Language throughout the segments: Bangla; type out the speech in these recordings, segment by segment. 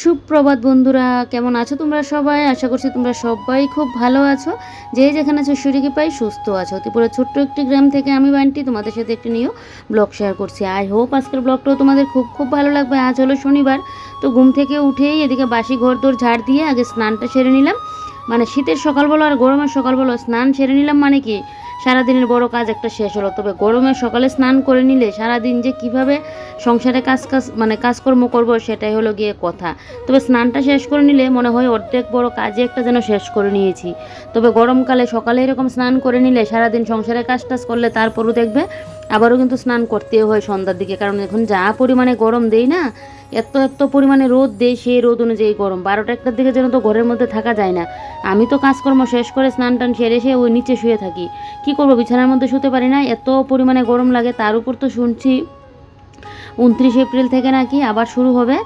সুপ্রভাত বন্ধুরা, কেমন আছো তোমরা সবাই? আশা করছি তোমরা সবাই খুব ভালো আছো। যে যেখানে আছো শরীরকে পাই সুস্থ আছো। ত্রিপুরা ছোট্ট একটি গ্রাম থেকে আমি বান্টি তোমাদের সাথে একটি নিউ ব্লগ শেয়ার করছি। আই হোপ আজকের ব্লগটাও তোমাদের খুব খুব ভালো লাগবে। আজ হলো শনিবার, তো ঘুম থেকে উঠেই এদিকে বাসি ঘর দোর ঝাড় দিয়ে আগে স্নানটা সেরে নিলাম। মানে শীতের সকাল বলো আর গরমের সকাল বলো, স্নান সেরে নিলাম মানে কি সারাদিনের বড় কাজ একটা শেষ হলো। তবে গরমের সকালে স্নান করে নিলে সারাদিন যে কিভাবে সংসারে কাজকর্ম করবো সেটাই হলো গিয়ে কথা। তবে স্নানটা শেষ করে নিলে মনে হয় অর্ধেক বড় কাজে একটা যেন শেষ করে নিয়েছি। তবে গরমকালে সকালে এরকম স্নান করে নিলে সারাদিন সংসারে কাজ টাজ করলে তারপরও দেখবে আবারও কিন্তু স্নান করতেও হয় সন্ধ্যার দিকে। কারণ এখন যা পরিমাণে গরম দেই না, এত এত পরিমাণে রোদ দেয়, সেই রোদ অনুযায়ী গরম। 12টা-1টার দিকে যেন তো ঘরের মধ্যে থাকা যায় না। আমি তো কাজকর্ম শেষ করে স্নান টান সেরে এসে ওই নিচে শুয়ে থাকি। কি করবো, বিছানার মধ্যে শুতে পারি না, এত পরিমাণে গরম লাগে। তার উপর তো শুনছি 29 এপ্রিল থেকে নাকি আবার শুরু হবে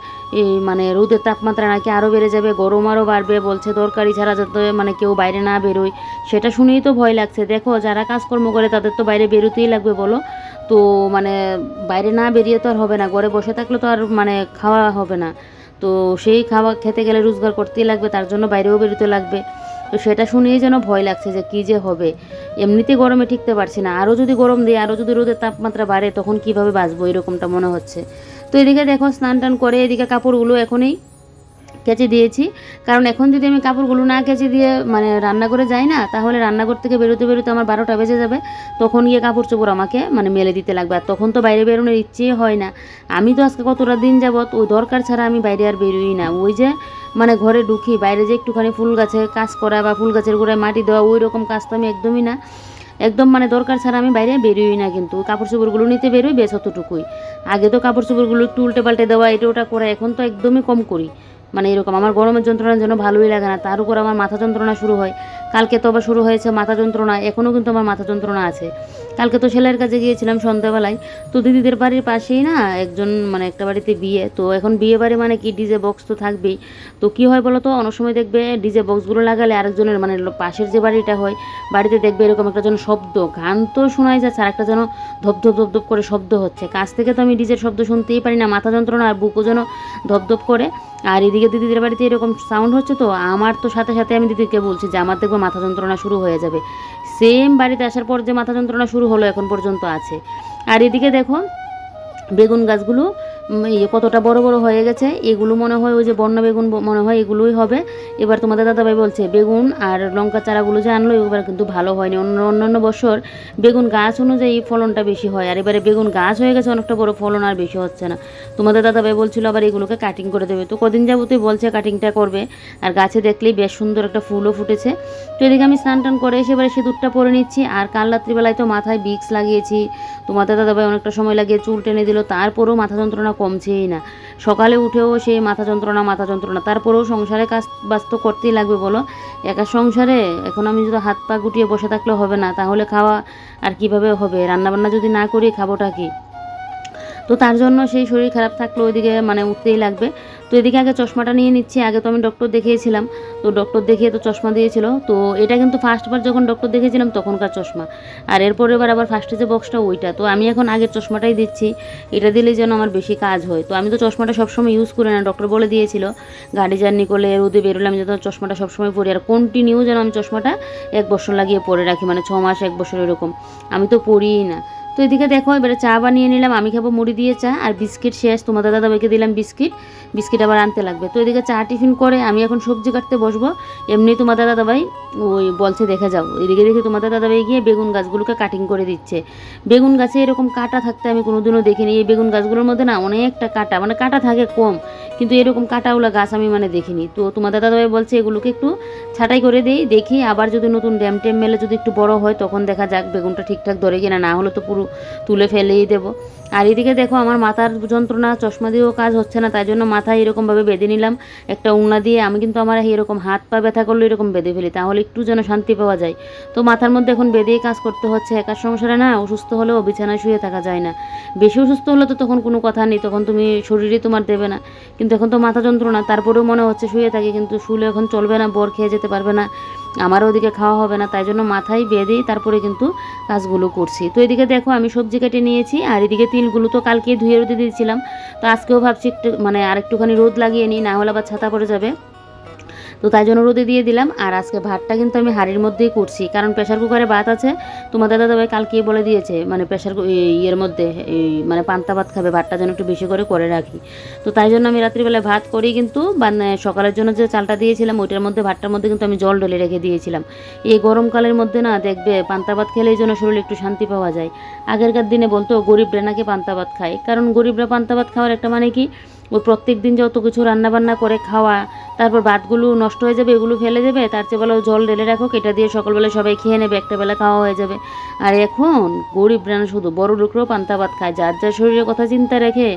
এই রোদের তাপমাত্রা নাকি আরও বেড়ে যাবে, গরম আরও বাড়বে। বলছে দরকারি ছাড়া যাতে কেউ বাইরে না বেরোয়। সেটা শুনেই তো ভয় লাগছে। দেখো যারা কাজকর্ম করে তাদের তো বাইরে বেরোতেই লাগবে বলো। তো বাইরে না বেরিয়ে তো আর হবে না, ঘরে বসে থাকলে তো আর খাওয়া হবে না। তো সেই খাওয়া খেতে গেলে রোজগার করতেই লাগবে, তার জন্য বাইরেও বেরোতে লাগবে। তো সেটা শুনেই যেন ভয় লাগছে যে কী যে হবে। এমনিতে গরমে টিকতে পারছি না, আরও যদি গরম দিই, আরও যদি রোদের তাপমাত্রা বাড়ে তখন কীভাবে বাঁচবো এরকমটা মনে হচ্ছে। তো এদিকে দেখো স্নান টান করে এদিকে কাপড়গুলো এখনই কেচে দিয়েছি। কারণ এখন যদি আমি কাপড়গুলো না কেচে দিয়ে রান্নাঘরে যাই না, তাহলে রান্নাঘর থেকে বেরোতে বেরোতে আমার 12টা বেজে যাবে। তখন গিয়ে কাপড় চোপড় আমাকে মেলে দিতে লাগবে, আর তখন তো বাইরে বেরোনোর ইচ্ছেই হয় না। আমি তো আজকে কতটা দিন যাবত ওই দরকার ছাড়া আমি বাইরে আর বেরোই না। ওই যে ঘরে ঢুকি, বাইরে যে একটুখানি ফুল গাছে কাজ করা বা ফুল গাছের গোড়ায় মাটি দেওয়া, ওই রকম কাজ তো আমি একদমই না। একদম দরকার ছাড়া আমি বাইরে বেরোই না। কিন্তু কাপড় চোপড়গুলো নিতে বেরোই, বেশ অতটুকুই। আগে তো কাপড় চোপড়গুলো একটু উল্টে পাল্টে দেওয়া এটা ওটা করা, এখন তো একদমই কম করি। এরকম আমার গরমের যন্ত্রণার জন্য ভালোই লাগে না। তার উপর আমার মাথা যন্ত্রণা শুরু হয়। কালকে তো আবার শুরু হয়েছে মাথা যন্ত্রণা, এখনও কিন্তু আমার মাথা যন্ত্রণা আছে। কালকে তো সেলাইয়ের কাজে গিয়েছিলাম সন্ধ্যাবেলায়। তো দিদিদের বাড়ির পাশেই না একজন একটা বাড়িতে বিয়ে। তো এখন বিয়ে বাড়ি কি ডিজে বক্স তো থাকবেই। তো কী হয় বলো তো, অনেক সময় দেখবে ডিজে বক্সগুলো লাগালে আরেকজনের পাশের যে বাড়িটা হয়, বাড়িতে দেখবে এরকম একটা যেন শব্দ, গান তো শোনাই যাচ্ছে আর একটা যেন ধপধপ ধপধপ করে শব্দ হচ্ছে। কাছ থেকে তো আমি ডিজের শব্দ শুনতেই পারি না, মাথা যন্ত্রণা আর বুকও যেন ধপধপ করে। আর এদিকে দিদিদের বাড়িতে এরকম সাউন্ড হচ্ছে, তো আমার তো সাথে সাথে আমি দিদিকে বলছি যে আমার দেখবো মাথা যন্ত্রণা শুরু হয়ে যাবে। সেম বাড়িতে আসার পর যে মাথা যন্ত্রণা শুরু হলো এখন পর্যন্ত আছে। আর এদিকে দেখো বেগুন গাছগুলো কতটা বড় বড় হয়ে গেছে। এগুলো মনে হয় ওই যে বন্যা বেগুন মনে হয় এগুলোই হবে। এবার তোমাদের দাদাভাই বলছে বেগুন আর লঙ্কা চারাগুলো যে আনলো এবার কিন্তু ভালো হয়নি। অন্যান্য বছর বেগুন গাছ অনুযায়ী ফলনটা বেশি হয়, আর এবারে বেগুন গাছ হয়ে গেছে অনেকটা বড়, ফলন আর বেশি হচ্ছে না। তোমাদের দাদাভাই বলছিল আবার এগুলোকে কাটিং করে দেবে। তো কদিন যাবতই বলছে কাটিংটা করবে। আর গাছে দেখলেই বেশ সুন্দর একটা ফুলও ফুটেছে। তো এদিকে আমি স্নান টান করে এসে এবারে সিঁদুরটা পরে নিচ্ছি। আর কাল রাত্রিবেলায় তো মাথায় বিক্স লাগিয়েছি। তোমাদের দাদাভাই অনেকটা সময় লাগিয়ে চুল টেনে দিল, তারপরেও মাথা যন্ত্রণা কমছেই না। সকালে উঠেও সেই মাথা যন্ত্রণা, তারপরেও সংসারে কাজ বাস্ত করতেই লাগবে বলো। একা সংসারে এখন আমি যদি হাত পা গুটিয়ে বসে থাকলে হবে না, তাহলে খাওয়া আর কিভাবে হবে? রান্নাবান্না যদি না করি খাবোটা কি? তো তার জন্য সেই শরীর খারাপ থাকলে ওইদিকে উঠতেই লাগবে। তো এদিকে আগে চশমাটা নিয়ে নিচ্ছি। আগে তো আমি ডক্টর দেখিয়েছিলাম, তো ডক্টর দেখিয়ে তো চশমা দিয়েছিল। তো এটা কিন্তু ফার্স্টবার যখন ডক্টর দেখিয়েছিলাম তখনকার চশমা, আর এরপরে এবার আবার ফার্স্টে যে বক্সটা ওইটা। তো আমি এখন আগের চশমাটাই দিচ্ছি, এটা দিলেই যেন আমার বেশি কাজ হয়। তো আমি তো চশমাটা সবসময় ইউজ করি না, ডক্টর বলে দিয়েছিল গাড়ি জার্নি করলে রোদে বেরোলে আমি যখন চশমাটা সবসময় পরি, আর কন্টিনিউ যেন আমি চশমাটা 1 বছর লাগিয়ে পরে রাখি, 6 মাস 1 বছর এরকম। আমি তো পরিই না। তো এদিকে দেখো এবারে চা বানিয়ে নিলাম। আমি খাবো মুড়ি দিয়ে চা, আর বিস্কিট শেষ, তোমাদের দাদাভাইকে দিলাম বিস্কিট আবার আনতে লাগবে। তো এদিকে চা টিফিন করে আমি এখন সবজি কাটতে বসবো। এমনি তোমাদের দাদাভাই ওই বলছে দেখে যাও, এদিকে দেখি তোমাদের দাদাভাই গিয়ে বেগুন গাছগুলোকে কাটিং করে দিচ্ছে। বেগুন গাছে এরকম কাটা থাকতে আমি কোনোদিনও দেখিনি। এই বেগুন গাছগুলোর মধ্যে না অনেকটা কাটা, কাটা থাকে কম, কিন্তু এরকম কাটাওয়ালা গাছ আমি দেখিনি। তো তোমাদের দাদাভাই বলছে এগুলোকে একটু ছাঁটাই করে দেই, দেখি আবার যদি নতুন ড্যাম টেম মেলে যদি একটু বড় হয় তখন দেখা যাক বেগুনটা ঠিকঠাক ধরে কিনা, না হলে তো পুরো তুলে ফেলেই দেবো। আর এদিকে দেখো আমার মাথার যন্ত্রণা, চশমা দিয়েও কাজ হচ্ছে না, তাই জন্য মাথায় এরকমভাবে বেঁধে নিলাম একটা উন্না দিয়ে। আমি কিন্তু আমার এরকম হাত পা ব্যথা করলে এরকম বেঁধে ফেলি, তাহলে একটু যেন শান্তি পাওয়া যায়। তো মাথার মধ্যে এখন বেঁধেই কাজ করতে হচ্ছে। একার সংসারে না অসুস্থ হলেও বিছানায় শুয়ে থাকা যায় না। বেশি অসুস্থ হলে তো তখন কোনো কথা নেই, তখন তুমি শরীরই তোমার দেবে না। কিন্তু এখন তো মাথা যন্ত্রণা, তারপরেও মনে হচ্ছে শুয়ে থাকি, কিন্তু শুলে এখন চলবে না, বর খেয়ে যেতে পারবে না। আমারও ওদিকে খাওয়া হবে না, তাই জন্য মাথায় বেঁধেই তারপরে কিন্তু কাজগুলো করছি। তো এদিকে দেখো আমি সবজি কেটে নিয়েছি, আর এদিকে তিলগুলো তো কালকে ধুয়ে রোদে দিয়েছিলাম, তো আজকেও ভাবছি একটু মানে আরেকটুখানি রোদ লাগিয়ে নিই, না হলে আবার ছাতা পড়ে যাবে। তো তাই জন্য রোদে দিয়ে দিলাম। আর আজকে ভাতটা কিন্তু আমি হাঁড়ির মধ্যেই করছি, কারণ প্রেশার কুকারে ভাত আছে। তোমাদের দাদাভাই কালকেই বলে দিয়েছে মানে ইয়ের মধ্যে এই মানে পান্তা ভাত খাবে, ভাতটা যেন একটু বেশি করে রাখি। তো তাই জন্য আমি রাত্রিবেলায় ভাত করেই কিন্তু সকালের জন্য যে চালটা দিয়েছিলাম ওইটার মধ্যে ভাতটার মধ্যে কিন্তু আমি জল ঢেলে রেখে দিয়েছিলাম। এই গরমকালের মধ্যে না দেখবে পান্তা ভাত খেলে এই জন্য শরীরে একটু শান্তি পাওয়া যায়। আগেরকার দিনে বলতো গরিবরা নাকি পান্তা ভাত খায়, কারণ গরিবরা পান্তা ভাত খাওয়ার একটা মানে কি, ওই প্রত্যেক দিন যত কিছু রান্নাবান্না করে খাওয়া, তারপর ভাতগুলো নষ্ট হয়ে যাবে, এগুলো ফেলে দেবে, তার চেয়ে বলো জল ঢেলে রাখো, এটা দিয়ে সকালবেলা সবাই খেয়ে নেবে, একটা বেলা খাওয়া হয়ে যাবে। আর এখন গরিবরা না শুধু বড় লোকরাও পান্তা ভাত খায়, যার যার শরীরের কথা চিন্তা রেখে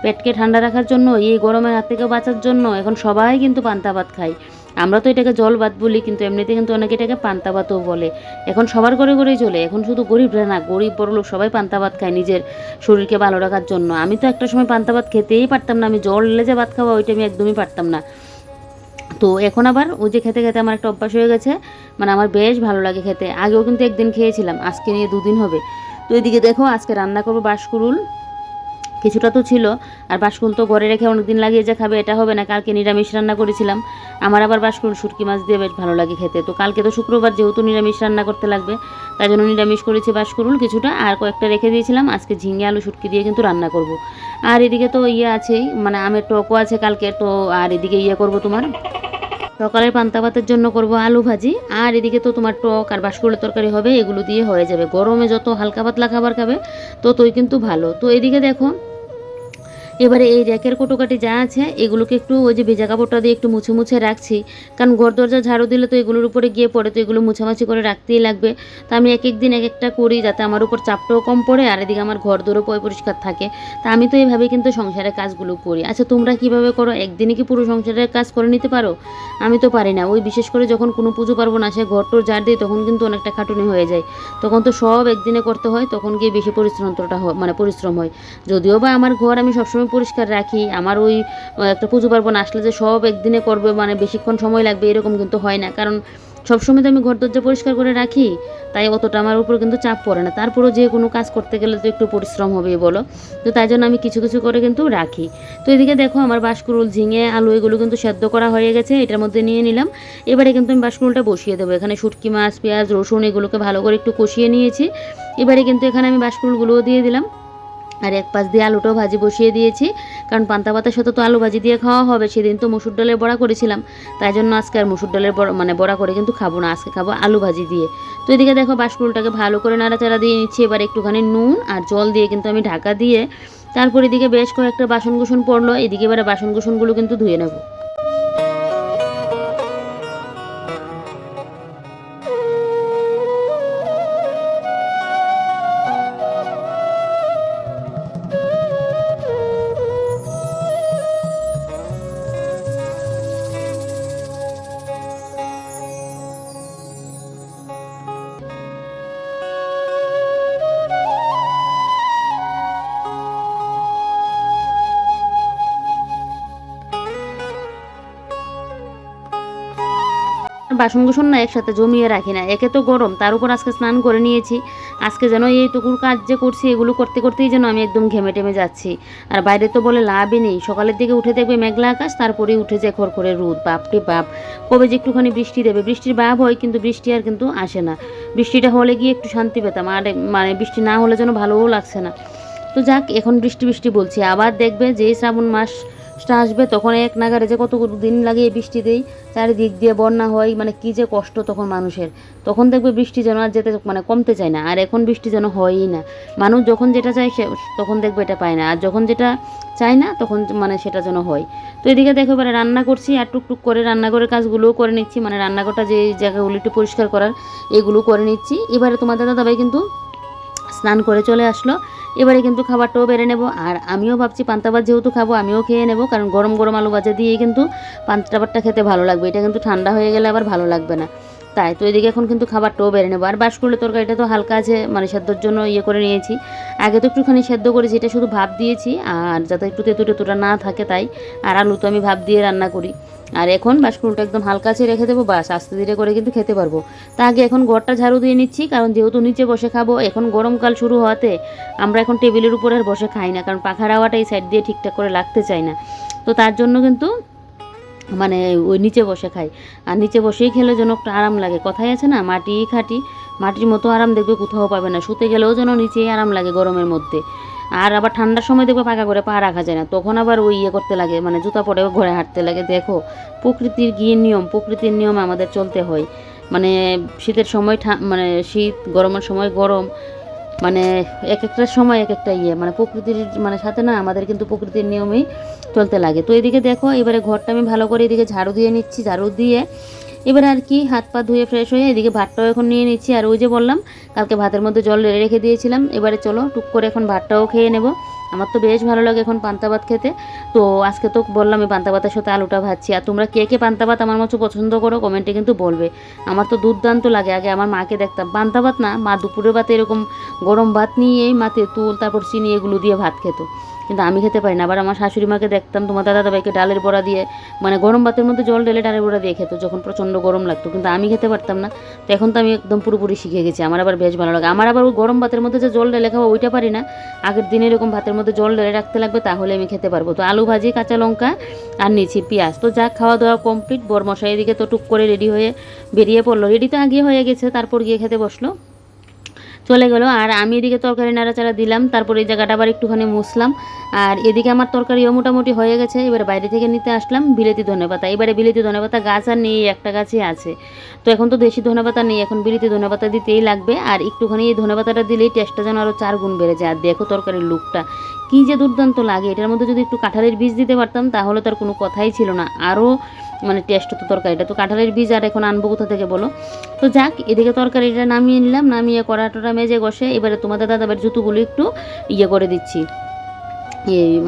পেটকে ঠান্ডা রাখার জন্য, এই গরমের হাত থেকে বাঁচার জন্য এখন সবাই কিন্তু পান্তা ভাত খায়। আমরা তো এটাকে জল ভাত বলি, কিন্তু এমনিতে কিন্তু অনেকে এটাকে পান্তা ভাতও বলে। এখন সবার ঘরে ঘরেই চলে, এখন শুধু গরিবরা না, গরিব বড় লোক সবাই পান্তা ভাত খায় নিজের শরীরকে ভালো রাখার জন্য। আমি তো একটা সময় পান্তা ভাত খেতেই পারতাম না, আমি জল ঢেলে যে ভাত খাওয়া ওইটা আমি একদমই পারতাম না। তো এখন আবার ওই যে খেতে খেতে আমার একটা অভ্যাস হয়ে গেছে, মানে আমার বেশ ভালো লাগে খেতে। আগেও কিন্তু একদিন খেয়েছিলাম, আজকে নিয়ে 2 দিন হবে। তো এদিকে দেখো আজকে রান্না করবো বাঁশকুড়ুল, কিছুটা তো ছিল, আর বাঁশকুড়ুল তো ঘরে রেখে অনেকদিন লাগিয়ে যে খাবে এটা হবে না, কালকে নিরামিষ রান্না করেছিলাম। আমার আবার বাঁশকুড়ুল শুটকি মাছ দিয়ে বেশ ভালো লাগে খেতে। তো কালকে তো শুক্রবার, যেহেতু নিরামিষ রান্না করতে লাগবে, তাই জন্য নিরামিষ করেছি বাঁশকুড়ুল কিছুটা, আর কয়েকটা রেখে দিয়েছিলাম। আজকে ঝিঙে আলু শুটকি দিয়ে কিন্তু রান্না করব। আর এদিকে তো ইয়ে আছেই, মানে আমের টকও আছে কালকে তো। আর এদিকে ইয়ে করব তোমার সকালের পান্তা ভাতের জন্য করব আলু ভাজি, আর এদিকে তো তোমার টক আর বাঁশকুড়ের তরকারি হবে, এগুলো দিয়ে হয়ে যাবে। গরমে যত হালকা পাতলা খাবার খাবে ততই কিন্তু ভালো। তো এদিকে দেখো এবারে এই র্যাকের কোটোকাটি যা আছে এগুলোকে একটু ওই যে ভেজা কাপড়টা দিয়ে একটু মুছে মুছে রাখছি, কারণ ঘর দরজা ঝাড়ু দিলে তো এগুলোর উপরে গিয়ে পড়ে, তো এগুলো মুছামাছি করে রাখতেই লাগবে। তো আমি এক এক দিন এক একটা করি, যাতে আমার উপর চাপটাও কম পড়ে, আর এদিকে আমার ঘর দূরও পরিষ্কার থাকে। তা আমি তো এইভাবেই কিন্তু সংসারের কাজগুলো করি। আচ্ছা তোমরা কিভাবে করো? একদিনে কি পুরো সংসারের কাজ করে নিতে পারো? আমি তো পারি না। ওই বিশেষ করে যখন কোনো পুজো পার্বণ আসে, ঘর টোর ঝাড় দিই, তখন কিন্তু অনেকটা খাটুনি হয়ে যায়, তখন তো সব একদিনে করতে হয়, তখন গিয়ে বেশি পরিশ্রম হয়। যদিও বা আমার ঘর আমি সবসময় পরিষ্কার রাখি, আমার ওই একটা পুজো পার্বণ আসলে যে সব একদিনে করবে মানে বেশিক্ষণ সময় লাগবে এরকম কিন্তু হয় না, কারণ সবসময় তো আমি ঘর দরজা পরিষ্কার করে রাখি, তাই অতটা আমার উপর কিন্তু চাপ পড়ে না। তারপরেও যে কোনো কাজ করতে গেলে তো একটু পরিশ্রম হবেই বলো, তো তাই জন্য আমি কিছু কিছু করে কিন্তু রাখি। তো এদিকে দেখো আমার বাঁশকুড়ুল, ঝিঙে, আলু এগুলো কিন্তু সেদ্ধ করা হয়ে গেছে, এটার মধ্যে নিয়ে নিলাম। এবারে কিন্তু আমি বাঁশকুড়ুলটা বসিয়ে দেবো। এখানে শুটকি মাছ, পেঁয়াজ, রসুন এগুলোকে ভালো করে একটু কষিয়ে নিয়েছি। এবারে কিন্তু এখানে আমি বাঁশকুড়ুলগুলোও দিয়ে দিলাম, আর এক পাশ দিয়ে আলুটাও ভাজি বসিয়ে দিয়েছি, কারণ পান্তা ভাতের সাথে তো আলু ভাজি দিয়ে খাওয়া হবে। সেদিন তো মসুর ডালের বড়া করেছিলাম, তাই জন্য আজকে আর মসুর ডালের বড়া করে কিন্তু খাবো না, আজকে খাবো আলু ভাজি দিয়ে। তো এদিকে দেখো বাঁশকুড়ুলটাকে ভালো করে নাড়াচাড়া দিয়ে নিচ্ছি। এবার একটুখানি নুন আর জল দিয়ে কিন্তু আমি ঢাকা দিয়ে, তারপর এদিকে বেশ কয়েকটা বাসন কুসন পড়লো, এদিকে এবারে বাসন কুসনগুলো কিন্তু ধুয়ে নেবো। বাসন কুসন না একসাথে জমিয়ে রাখি না, একে তো গরম, তার উপর আজকে স্নান করে নিয়েছি। আজকে যেন এইটুকুর কাজ যে করছি এগুলো করতে করতেই যেন আমি একদম ঘেমে টেমে যাচ্ছি। আর বাইরে তো বলে লাভই নেই, সকালের দিকে উঠে দেখবে মেঘলা আকাশ, তারপরেই উঠে যায় খড়খড়ে রোদ। বাপরে বাপ, কবে যে একটুখানি বৃষ্টি দেবে। বৃষ্টির ভাব হয় কিন্তু বৃষ্টি আর কিন্তু আসে না। বৃষ্টিটা হলে গিয়ে একটু শান্তি পেতাম, আর মানে বৃষ্টি না হলে যেন ভালোও লাগছে না। তো যাক, এখন বৃষ্টি বৃষ্টি বলছি, আবার দেখবে যেই শ্রাবণ মাসটা আসবে তখন এক নাগারে যে কত দিন লাগে এই বৃষ্টিতেই, চারিদিক দিয়ে বন্যা হয়, মানে কী যে কষ্ট তখন মানুষের। তখন দেখবে বৃষ্টি যেন আর যেতে মানে কমতে চায় না, আর এখন বৃষ্টি যেন হয়ই না। মানুষ যখন যেটা চায় সে তখন দেখবে এটা পায় না, আর যখন যেটা চায় না তখন মানে সেটা যেন হয়। তো এদিকে দেখো এবারে রান্না করছি, আর টুকটুক করে রান্নাঘরের কাজগুলোও করে নিচ্ছি, মানে রান্নাঘরটা যে জায়গাগুলো একটু পরিষ্কার করার এগুলো করে নিচ্ছি। এবারে তোমাদের দাদাভাই কিন্তু স্নান করে চলে আসলো, এবারে কিন্তু খাবারটাও বেড়ে নেব। আর আমিও ভাবছি পান্তা ভাত যেহেতু খাবো আমিও খেয়ে নেব, কারণ গরম গরম আলু ভাজা দিয়ে কিন্তু পান্তা ভাতটা খেতে ভালো লাগবে, এটা কিন্তু ঠান্ডা হয়ে গেলে আবার ভালো লাগবে না। তাই তো এদিকে এখন কিন্তু খাবারটাও বেড়ে নেবো। আর বাঁশকুড়ের তরকারিটা তো হালকা আছে, মানে সেদ্ধর জন্য করে নিয়েছি। আগে তো একটুখানি সেদ্ধ করেছি, এটা শুধু ভাপ দিয়েছি, আর যাতে একটু তেঁতু টেতুটা না থাকে তাই। আর আলু তো আমি ভাপ দিয়ে রান্না করি। আর এখন বাঁশকুড়টা একদম হালকা আছে রেখে দেবো, বাস আস্তে ধীরে করে কিন্তু খেতে পারবো। তা আগে এখন ঘরটা ঝাড়ু দিয়ে নিচ্ছি, কারণ যেহেতু নিচে বসে খাবো, এখন গরমকাল শুরু হওয়াতে আমরা এখন টেবিলের উপরে আর বসে খাই না, কারণ পাখার হাওয়াটা এই সাইড দিয়ে ঠিকঠাক করে লাগতে চায় না। তো তার জন্য কিন্তু মানে ওই নিচে বসে খাই। আর নিচে বসেই খেলে যেন একটু আরাম লাগে, কথাই আছে না, মাটি খাটি, মাটির মতো আরাম দেখবে কোথাও পাবে না। শুতে গেলেও যেন নিচেই আরাম লাগে গরমের মধ্যে। আর আবার ঠান্ডার সময় দেখবে পাকা করে পা রাখা যায় না, তখন আবার ওই করতে লাগে, মানে জুতা পরেও ঘরে হাঁটতে লাগে। দেখো প্রকৃতির কী নিয়ম, প্রকৃতির নিয়মে আমাদের চলতে হয়। মানে শীতের সময় মানে শীত, গরমের সময় গরম, মানে এক একটা সময় এক একটা মানে প্রকৃতির মানে সাথে না আমাদের কিন্তু প্রকৃতির নিয়মেই চলতে লাগে। তো এদিকে দেখো এবারে ঘরটা আমি ভালো করে এদিকে ঝাড়ু দিয়ে নিচ্ছি, ঝাড়ু দিয়ে এবারে আর কি হাত পা ধুয়ে ফ্রেশ হয়ে এদিকে ভাতটাও এখন নিয়ে নিচ্ছি। আর ওই যে বললাম কালকে ভাতের মধ্যে জল রেখে দিয়েছিলাম, এবারে চলো টুক করে এখন ভাতটাও খেয়ে নেব। আমার তো বেশ ভালো লাগে এখন পান্তা ভাত খেতে। তো আজকে তো বললাম আমি পান্তা ভাতের সাথে আলুটা ভাজছি। আর তোমরা কে কে পান্তা ভাত আমার মতো পছন্দ করো কমেন্টে কিন্তু বলবে। আমার তো দুর্দান্ত লাগে। আগে আমার মাকে দেখতাম পান্তা ভাত না, মা দুপুরের ভাতে এরকম গরম ভাত নিয়েই মা তেঁতুল তারপর চিনি এগুলো দিয়ে ভাত খেত, কিন্তু আমি খেতে পারি না। আবার আমার শাশুড়ি মাকে দেখতাম, তোমার দাদাভাইকে ডালের বড়া দিয়ে, মানে গরম ভাতের মধ্যে জল ঢেলে ডালের বড়া দিয়ে খেত যখন প্রচণ্ড গরম লাগতো, কিন্তু আমি খেতে পারতাম না। তো এখন তো আমি একদম পুরোপুরি শিখে গেছি, আমার আবার বেশ ভালো লাগে। আমার আবার ওই গরম ভাতের মধ্যে যে জল ঢেলে খাওয়া ওইটা পারি না, আগের দিনে এরকম ভাতের মধ্যে জল ঢেলে রাখতে লাগবে, তাহলে আমি খেতে পারবো। তো আলু ভাজি, কাঁচা লঙ্কা আর নিয়েছি পেঁয়াজ। তো যা খাওয়া দাওয়া কমপ্লিট, বরমশাই এদিকে তো টুক করে রেডি হয়ে বেরিয়ে পড়লো, রেডি তো আগে হয়ে গেছে, তারপর গিয়ে খেতে বসলো, চলে গেলো। আর আমি এদিকে তরকারি নাড়াচাড়া দিলাম, তারপর এই জায়গাটা আবার একটুখানি মুছলাম। আর এদিকে আমার তরকারিও মোটামুটি হয়ে গেছে। এবারে বাইরে থেকে নিতে আসলাম বিলেতি ধনেপাতা। এবারে বিলেতি ধনেপাতা গাছ আর নেই, একটা গাছই আছে। তো এখন তো দেশি ধনেপাতা নেই, এখন বিলেতি ধনেপাতা দিতেই লাগবে। আর একটুখানি এই ধনেপাতাটা দিলেই টেস্টটা যেন আরও 4 গুণ বেড়ে যায়। আর দেখো তরকারির লুকটা কী যে দুর্দান্ত লাগে। এটার মধ্যে যদি একটু কাঁঠালের বীজ দিতে পারতাম তাহলে তার কোনো কথাই ছিল না, আরও মানে টেস্ট হতো তরকারিটা। তো কাঁঠালের বীজ আর এখন আনবো কোথা থেকে বলো। তো যাক, এদিকে তরকারিটা নামিয়ে নিলাম, নামিয়ে কড়াটা মেজে বসে এবারে তোমাদের দাদাবার জুতোগুলো একটু করে দিচ্ছি,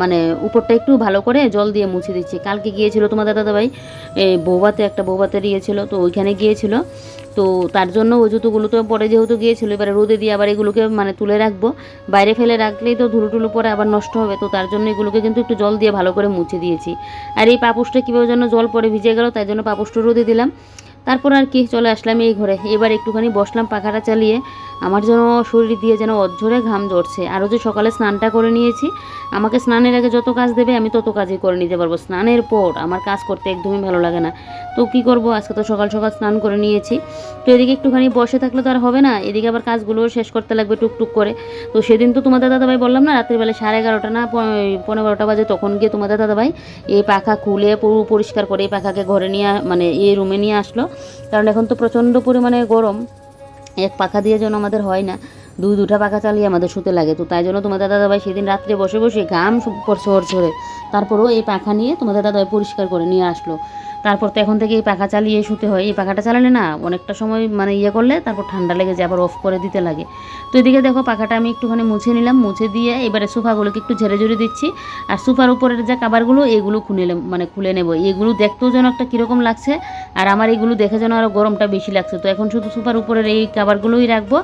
মানে উপরটা একটু ভালো করে জল দিয়ে মুছে দিচ্ছি। কালকে গিয়েছিল তোমাদের দাদাভাই বৌভাতে, একটা বৌভাতে দিয়েছিল, তো ওইখানে গিয়েছিল। তো তার জন্য ওই জুতোগুলো তো পরে যেহেতু গিয়েছিলো, এবারে রোদে দিয়ে আবার এগুলোকে মানে তুলে রাখবো, বাইরে ফেলে রাখলেই তো ধুলো টুলো পরে আবার নষ্ট হবে। তো তার জন্য এগুলোকে কিন্তু একটু জল দিয়ে ভালো করে মুছে দিয়েছি। আর এই পাপোশটা কীভাবে যেন জল পরে ভিজে গেল, তাই জন্য পাপোশটা রোদে দিলাম। তারপর আর কি চলে আসলাম এই ঘরে, এবার একটুখানি বসলাম পাখাটা চালিয়ে। আমার যেন শরীর দিয়ে যেন অঝরে ঘাম ঝরছে। আরও যে সকালে স্নানটা করে নিয়েছি, আমাকে স্নানের আগে যত কাজ দেবে আমি তত কাজই করে নিতে পারবো, স্নানের পর আমার কাজ করতে একদমই ভালো লাগে না। তো কী করব, আজকে তো সকাল সকাল স্নান করে নিয়েছি। তো এদিকে একটুখানি বসে থাকলে তো আর হবে না, এদিকে আবার কাজগুলোও শেষ করতে লাগবে টুকটুক করে। তো সেদিন তো তোমাদের দাদাভাই বললাম না রাত্রিবেলা 11:30 না 11:15 বাজে, তখন গিয়ে তোমাদের দাদাভাই এই পাখা খুলে পুরো পরিষ্কার করে এই পাখাকে ঘরে নিয়ে মানে এই রুমে নিয়ে আসলো, কারণ এখন তো প্রচণ্ড পরিমাণে গরম, এক পাখা দিয়ে যেন আমাদের হয় না, দুটা পাখা চালিয়ে আমাদের শুতে লাগে। তো তাই জন্য তোমাদের দাদাভাই সেদিন রাত্রে বসে বসে ঘাম পড়ছে ওর ঝরে, তারপরও এই পাখা নিয়ে তোমাদের দাদাভাই পরিষ্কার করে নিয়ে আসলো। তারপর তো এখন থেকে এই পাখা চালিয়ে শুতে হয়। এই পাখাটা চালালে না অনেকটা সময় মানে করলে তারপর ঠান্ডা লেগে যায়, আবার অফ করে দিতে লাগে। তো এদিকে দেখো পাখাটা আমি একটুখানি মুছে নিলাম, মুছে দিয়ে এবারে সোফাগুলোকে একটু ঝেড়ে ঝেড়ে দিচ্ছি। আর সোফার উপরের যে কাবারগুলো এগুলো খুলে নেব, এগুলো দেখতেও যেন একটা কীরকম লাগছে, আর আমার এগুলো দেখে যেন আরও গরমটা বেশি লাগছে। তো এখন শুধু সোফার উপরের এই কাবারগুলোই রাখবো,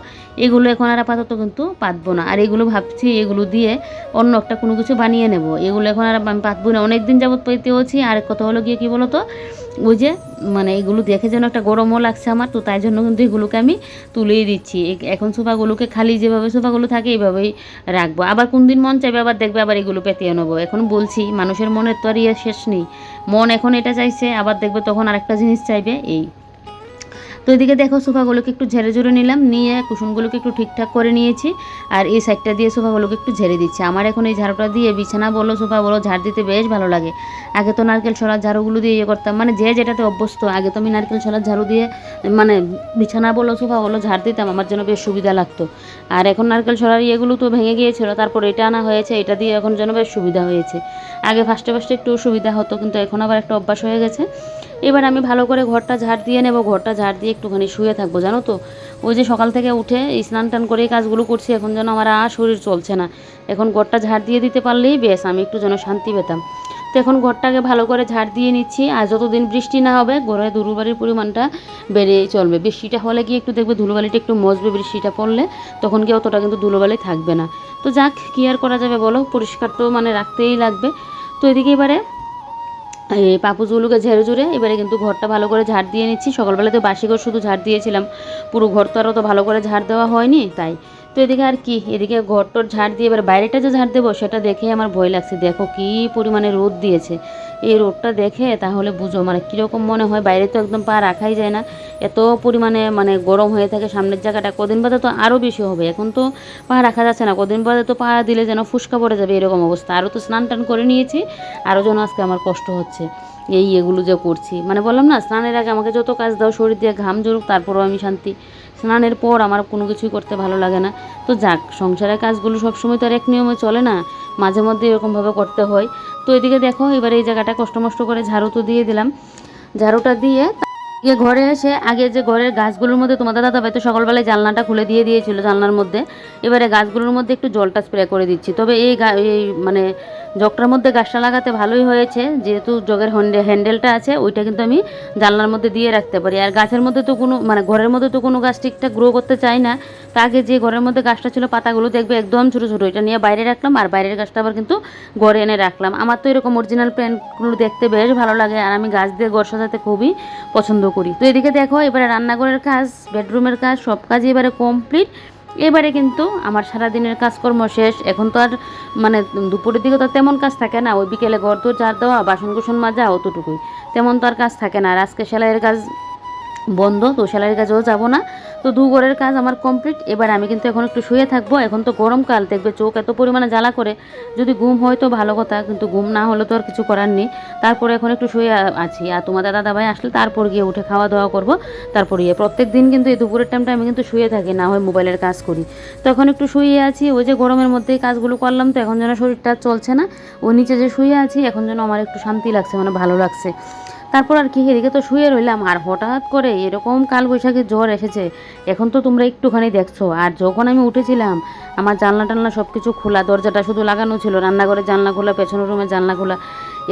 এগুলো এখন আর আপাতত কিন্তু পাতবো না। আর এগুলো ভাবছি এগুলো দিয়ে অন্য একটা কোনো কিছু বানিয়ে নেব, এগুলো এখন আর আমি পাতবো না, অনেক দিন যাবত পেতেওছি। আর কথা হলো গিয়ে কী বলো তো, ওই যে মানে এগুলো দেখে যেন একটা গরমও লাগছে আমার, তো তাই জন্য কিন্তু এগুলোকে আমি তুলেই দিচ্ছি। এখন সোফাগুলোকে খালি যেভাবে সোফাগুলো থাকে এইভাবেই রাখবো, আবার কোন দিন মন চাইবে আবার দেখবে আবার এগুলো পেতিয়ে নেবো। এখন বলছি মানুষের মনের তো আর শেষ নেই, মন এখন এটা চাইছে আবার দেখবে তখন আরেকটা জিনিস চাইবে এই। তো এদিকে দেখো সোফাগুলোকে একটু ঝেড়ে ঝেড়ে নিলাম, নিয়ে কুশনগুলোকে একটু ঠিকঠাক করে নিয়েছি। আর এই সাইডটা দিয়ে সোফাগুলোকে একটু ঝেড়ে দিচ্ছি। আমার এখন এই ঝাড়ুটা দিয়ে বিছানা বলো সোফা বলো ঝাড় দিতে বেশ ভালো লাগে। আগে তো নারকেল ছড়ার ঝাড়ুগুলো দিয়ে করতাম, মানে যে যেটাতে অভ্যস্ত। আগে তো আমি নারকেল ছড়ার ঝাড়ু দিয়ে মানে বিছানা বলো সোফা বলো ঝাড় দিতাম, আমার জন্য বেশ সুবিধা লাগতো। আর এখন নারকেল ছড়ার ইয়েগুলো তো ভেঙে গিয়েছিলো, তারপর এটা আনা হয়েছে, এটা দিয়ে এখন যেন বেশ সুবিধা হয়েছে। আগে ফার্স্টে একটু সুবিধা হতো, কিন্তু এখন আবার একটা অভ্যাস হয়ে গেছে। এবার আমি ভালো করে ঘরটা ঝাড় দিয়ে নেব, ঘরটা ঝাড় দিয়ে একটুখানি শুয়ে থাকবো। জানো তো ওই যে সকাল থেকে উঠে স্নান টান করে কাজগুলো করছি, এখন যেন আমার আর শরীর চলছে না। এখন ঘরটা ঝাড় দিয়ে দিতে পারলেই বেশ আমি একটু যেন শান্তি পেতাম। তো এখন ঘরটাকে ভালো করে ঝাড় দিয়ে নিচ্ছি। আর যতদিন বৃষ্টি না হবে ঘরে ধুলোবালির পরিমাণটা বেড়েই চলবে। বৃষ্টিটা হলে গিয়ে একটু দেখবে ধুলোবালিটা একটু মজবে, বৃষ্টিটা পড়লে তখন গিয়ে অতটা কিন্তু ধুলোবালি থাকবে না। তো যাক, কী আর করা যাবে বলো, পরিষ্কার তো মানে রাখতেই লাগবে। তো এদিকে এবারে এই পাপুজগুলোকে ঝেড়ে ঝুড়ে এবারে কিন্তু ঘরটা ভালো করে ঝাড় দিয়ে নিচ্ছি। সকালবেলা তো বাসি ঘর শুধু ঝাড় দিয়েছিলাম, পুরো ঘর তো আরও তো ভালো করে ঝাড় দেওয়া হয়নি তাই। তো এদিকে আর কি, এদিকে ঘরটোর ঝাড় দিয়ে এবার বাইরেটা যে ঝাড় দেবো সেটা দেখে আমার ভয় লাগছে। দেখো কী পরিমাণে রোদ দিয়েছে, এই রোদটা দেখে তাহলে বুঝো মানে কীরকম মনে হয়। বাইরে তো একদম পা রাখাই যায় না, এত পরিমাণে মানে গরম হয়ে থাকে সামনের জায়গাটা। কদিন বাদে তো আরও বেশি হবে, এখন তো পা রাখা যাচ্ছে না, কদিন বাদে তো পা দিলে যেন ফুসকা পড়ে যাবে এরকম অবস্থা। আরও তো স্নান টান করে নিয়েছি, আরও যেন আজকে আমার কষ্ট হচ্ছে এগুলো যে করছি। মানে বললাম না, স্নানের আগে আমাকে যত কাজ দাও শরীর দিয়ে ঘাম জড়ুক তারপরও আমি শান্তি, স্নানের পর আমার কোনো কিছুই করতে ভালো লাগে না। তো যাক, সংসারের কাজগুলো সবসময় তো আর এক নিয়মে চলে না, মাঝে মধ্যে এরকমভাবে করতে হয়। তো এদিকে দেখো এবার এই জায়গাটা কষ্ট মষ্ট করে ঝাড়ু তো দিয়ে দিলাম। ঝাড়ুটা দিয়ে ঘরে এসে আগে যে ঘরের গাছগুলোর মধ্যে তোমাদের দাদাভাই তো সকালবেলায় জানলাটা খুলে দিয়ে দিয়েছিল জানলার মধ্যে, এবারে গাছগুলোর মধ্যে একটু জলটা স্প্রে করে দিচ্ছি। তবে এই মানে জগটার মধ্যে গাছটা লাগাতে ভালোই হয়েছে, যেহেতু জগের হ্যান্ডেলটা আছে ওইটা কিন্তু আমি জানলার মধ্যে দিয়ে রাখতে পারি। আর গাছের মধ্যে তো কোনো মানে ঘরের মধ্যে তো কোনো গাছ ঠিকঠাক গ্রো করতে চাই না। তা আগে যে ঘরের মধ্যে গাছটা ছিল পাতাগুলো দেখবে একদম ছোটো ছোটো, এটা নিয়ে বাইরে রাখলাম আর বাইরের গাছটা আবার কিন্তু ঘরে এনে রাখলাম। আমার তো এরকম অরিজিনাল প্ল্যান্টগুলো দেখতে বেশ ভালো লাগে, আর আমি গাছ দিয়ে ঘর সাজাতে খুবই পছন্দ করি। তো এদিকে দেখো এবারে রান্নাঘরের কাজ, বেডরুমের কাজ, সব কাজই এবারে কমপ্লিট। এবারে কিন্তু আমার সারাদিনের কাজকর্ম শেষ। এখন তো আর মানে দুপুরের দিকে তো তেমন কাজ থাকে না, ওই বিকেলে ঘর তো ঝাড় দেওয়া, বাসন কুসন মাজা, অতটুকুই, তেমন তো আর কাজ থাকে না। আর আজকে সেলাইয়ের কাজ বন্ধ, তো সেলাইয়ের কাজেও যাবো না। তো ঘরের কাজ আমার কমপ্লিট। এবার আমি কিন্তু এখন একটু শুয়ে থাকবো। এখন তো গরমকাল, দেখবে চোখ এত পরিমাণে জ্বালা করে, যদি ঘুম হয় তো ভালো কথা, কিন্তু ঘুম না হলে তো আর কিছু করার নেই। তারপরে এখন একটু শুয়ে আছি, আর তোমাদের দাদাভাই আসলে তারপর গিয়ে উঠে খাওয়া দাওয়া করবো। তারপর প্রত্যেক দিন কিন্তু এই দুপুরের টাইমটা আমি কিন্তু শুয়ে থাকি, না হয় মোবাইলের কাজ করি। তো এখন একটু শুয়ে আছি, ওই যে গরমের মধ্যেই কাজগুলো করলাম, তো এখন যেন শরীরটা চলছে না, ওই নিচে যে শুয়ে আছি এখন যেন আমার একটু শান্তি লাগছে, মানে ভালো লাগছে। তারপর আর কি, এদিকে তো শুয়ে রইলাম, আর হঠাৎ করে এরকম কালবৈশাখী ঝড় এসেছে। এখন তো তোমরা একটুখানি দেখছো, আর যখন আমি উঠেছিলাম আমার জানলা টানলা সব কিছু খোলা, দরজাটা শুধু লাগানো ছিল, রান্নাঘরের জানলা খোলা, পেছনের রুমের জানলা খোলা,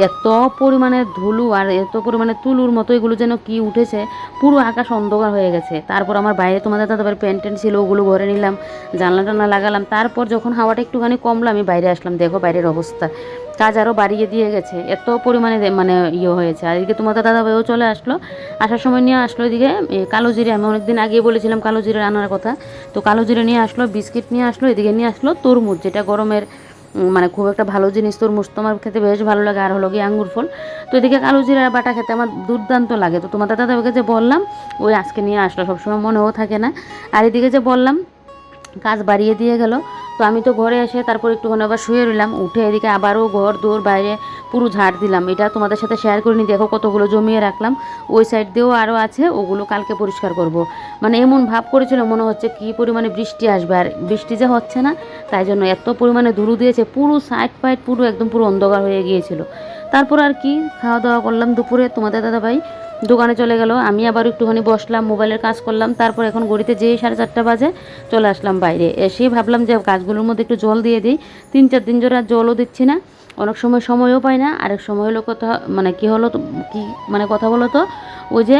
এত পরিমাণে ধুলো আর এত পরিমাণে তুলুর মতো এগুলো যেন কি উঠেছে, পুরো আকাশ অন্ধকার হয়ে গেছে। তারপর আমার বাইরে তোমাদের দাদাবার প্যান্ট ট্যান্ট ছিল, ওগুলো ঘরে নিলাম, জানলা টানলা লাগালাম। তারপর যখন হাওয়াটা একটুখানি কমলো আমি বাইরে আসলাম, দেখো বাইরের অবস্থা, কাজ আরও বাড়িয়ে দিয়ে গেছে, এত পরিমাণে মানে হয়েছে। আর এদিকে তোমাদের দাদাভাইও চলে আসলো, আসার সময় নিয়ে আসলো এদিকে কালো জিরে, আমি অনেকদিন আগেই বলেছিলাম কালো জিরে আনার কথা, তো কালো জিরে নিয়ে আসলো, বিস্কিট নিয়ে আসলো, এদিকে নিয়ে আসলো তরমুজ, যেটা গরমের মানে খুব একটা ভালো জিনিস। তরমুজ তো আমার খেতে বেশ ভালো লাগে, আর হলো গিয়ে আঙ্গুর ফল। তো এদিকে কালো জিরা বাটা খেতে আমার দুর্দান্ত লাগে। তো তোমাদের দাদাভাইকে যে বললাম ওই আজকে নিয়ে আসলো, সবসময় মনেও থাকে না। আর এদিকে যে বললাম কাজ বাড়িয়ে দিয়ে গেল। তো আমি তো ঘরে এসে তারপর একটুখানি আবার শুয়ে রইলাম, উঠে এদিকে আবারও ঘর দৌড় বাইরে পুরো ঝাড় দিলাম। এটা তোমাদের সাথে শেয়ার করিনি, দেখো কতগুলো জমিয়ে রাখলাম, ওই সাইড দিয়েও আরও আছে, ওগুলো কালকে পরিষ্কার করব। মানে এমন ভাব করেছিল মনে হচ্ছে কী পরিমাণে বৃষ্টি আসবে, আর বৃষ্টি যে হচ্ছে না, তাই জন্য এত পরিমাণে ধুলো দিয়েছে, পুরো সাইড ফাইড পুরো একদম পুরো অন্ধকার হয়ে গিয়েছিল। তারপর আর কি খাওয়া দাওয়া করলাম দুপুরে, তোমাদের দাদাভাই দোকানে চলে গেল, আমি আবার একটুখানি বসলাম, মোবাইলের কাজ করলাম। তারপর এখন ঘড়িতে যেই 4:30 বাজে চলে আসলাম বাইরে। এসেই ভাবলাম যে গাছগুলোর মধ্যে একটু জল দিয়ে দিই, 3-4 দিন ধরে আর জলও দিচ্ছি না, অনেক সময় সময়ও পাই না। আরেক সময় হলো কথা মানে কী হলো তো কী মানে কথা বলো তো, ওই যে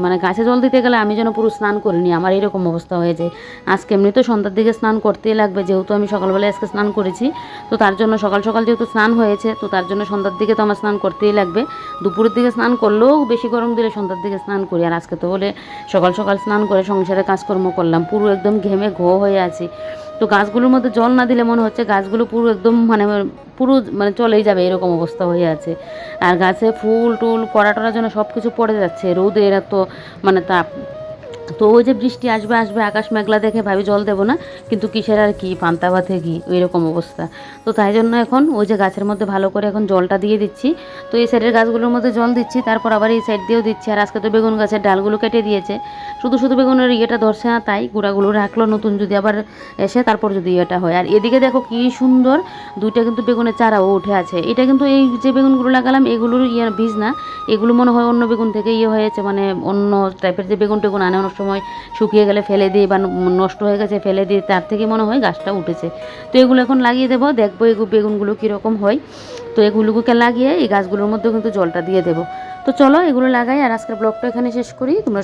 মানে গাছে জল দিতে গেলে আমি যেন পুরো স্নান করিনি, আমার এরকম অবস্থা হয়ে যায়। আজকে এমনি তো সন্ধ্যার দিকে স্নান করতেই লাগবে, যেহেতু আমি সকালবেলায় আজকে স্নান করেছি, তো তার জন্য সকাল সকাল যেহেতু স্নান হয়েছে, তো তার জন্য সন্ধ্যার দিকে তো আমার স্নান করতেই লাগবে। দুপুরের দিকে স্নান করলেও বেশি গরম দিলে সন্ধ্যার দিকে স্নান করি, আর আজকে তো বলে সকাল সকাল স্নান করে সংসারে কাজকর্ম করলাম, পুরো একদম ঘেমে হয়ে আছি। তো গাছগুলোর মধ্যে জল না দিলে মনে হচ্ছে গাছগুলো পুরো একদম পুরো মানে চলেই যাবে এরকম অবস্থা হয়ে আছে। আর গাছে ফুল টুল কড়া টড়ার জন্য সব কিছু পড়ে যাচ্ছে, রোদের এত মানে তাপ। তো ওই যে বৃষ্টি আসবে আসবে আকাশ মেঘলা দেখে ভাবি জল দেবো না, কিন্তু কিসের আর কি, পান্তা ভাতে কি, ওই রকম অবস্থা। তো তাই জন্য এখন ওই যে গাছের মধ্যে ভালো করে এখন জলটা দিয়ে দিচ্ছি। তো এই সাইডের গাছগুলোর মধ্যে জল দিচ্ছি, তারপর আবার এই সাইড দিয়েও দিচ্ছি। আর আজকে তো বেগুন গাছের ডালগুলো কেটে দিয়েছে, শুধু শুধু বেগুনের ইয়েটা ধরছে না, তাই গুঁড়াগুলো রাখলো নতুন, যদি আবার এসে তারপর যদি ইয়েটা হয়। আর এদিকে দেখো কি সুন্দর দুইটা কিন্তু বেগুনের চারাও উঠে আছে। এটা কিন্তু এই যে বেগুনগুলো লাগালাম এগুলোর বীজ না, এগুলো মনে হয় অন্য বেগুন থেকে হয়েছে, মানে অন্য টাইপের যে বেগুন টেগুন আনে অনেক সময় শুকিয়ে গেলে ফেলে দিই বা নষ্ট হয়ে গেছে ফেলে দিই, তার থেকে মনে হয় গাছটা উঠেছে। তো এগুলো এখন লাগিয়ে দেবো, দেখবো এগুলো বেগুনগুলো কীরকম হয়। তো তো এগুলোকে লাগিয়ে এই গাছগুলোর মধ্যেও কিন্তু জলটা দিয়ে দেবো। তো চলো এগুলো লাগাই আর আজকের ব্লগটা এখানে শেষ করি। তোমরা